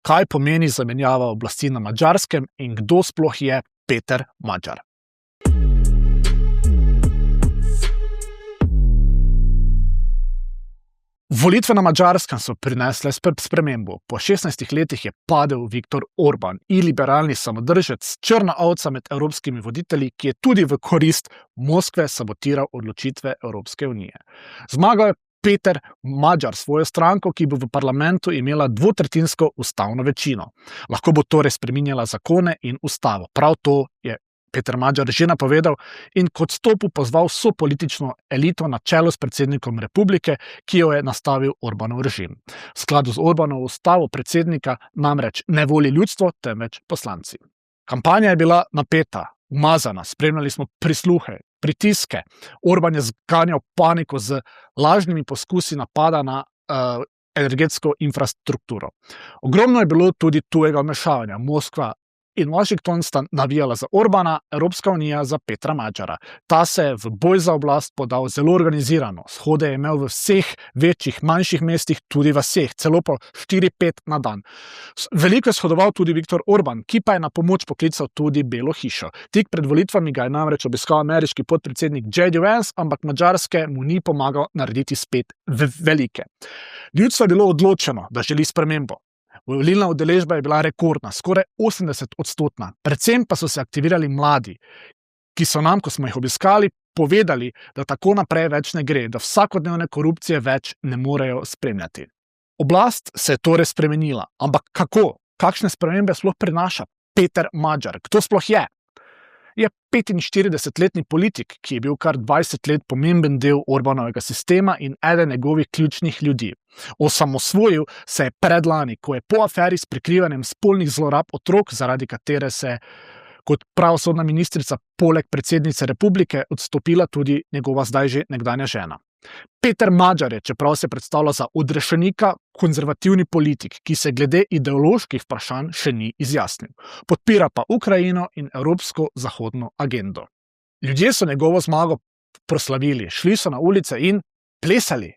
kaj pomeni zamenjava oblasti na Madžarskem in kdo sploh je Peter Magyar. Volitve na Madžarskem so prinesle spremembo. Po 16 letih je padel Viktor Orban, iliberalni samodržec, črna ovca med evropskimi voditelji, ki je tudi v korist Moskve sabotiral odločitve Evropske unije. Zmagal je Peter Magyar svojo stranko, ki bo v parlamentu imela dvotretjinsko ustavno večino. Lahko bo torej spreminjala zakone in ustavo. Prav to je Peter Magyar že napovedal in k odstopu pozval vso politično elito na čelu s predsednikom republike, ki jo je nastavil Orbanov režim. V skladu z Orbanovo ustavo predsednika namreč ne voli ljudstvo, temveč poslanci. Kampanja je bila napeta, umazana, spremljali smo prisluhe, pritiske. Orban je zganjal paniko z lažnimi poskusi napada na energetsko infrastrukturo. Ogromno je bilo tudi tujega vmešavanja. Moskva in Washington sta navijala za Orbana, Evropska unija za Petra Magyara. Ta se je v boj za oblast podal zelo organizirano. Shode je imel v vseh večjih, manjših mestih, tudi vaseh, celo po 4-5 na dan. Veliko je shodoval tudi Viktor Orban, ki pa je na pomoč poklical tudi Belo hišo. Tik pred volitvami ga je namreč obiskal ameriški podpredsednik J.D. Vance, ampak Madžarske mu ni pomagal narediti spet velike. Ljudstvo je bilo odločeno, da želi spremembo. Volilna udeležba je bila rekordna, skoraj 80%. Predvsem pa so se aktivirali mladi, ki so nam, ko smo jih obiskali, povedali, da tako naprej več ne gre, da vsakodnevne korupcije več ne morejo spremljati. Oblast se je torej spremenila, ampak kako? Kakšne spremembe sploh prinaša Peter Magyar? Kdo sploh je? Je 45-letni politik, ki je bil kar 20 let pomemben del Orbanovega sistema in eden njegovih ključnih ljudi. Osamosvojil se je predlani, ko je po aferi s prikrivanjem spolnih zlorab otrok, zaradi katere se kot pravosodna ministrica poleg predsednice republike odstopila tudi njegova zdaj že nekdanja žena. Peter Magyar je, čeprav se predstavlja za odrešenika, konzervativni politik, ki se glede ideoloških vprašanj še ni izjasnil. Podpira pa Ukrajino in evropsko zahodno agendo. Ljudje so njegovo zmago proslavili, šli so na ulice in plesali.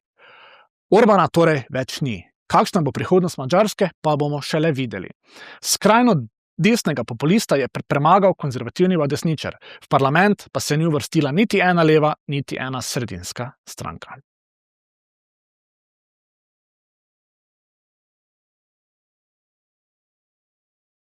Orbana torej več ni. Kakšna bo prihodnost Madžarske, pa bomo šele videli. Skrajno desnega populista je premagal konzervativni desničar. V parlament pa se ni uvrstila niti ena leva, niti ena sredinska stranka.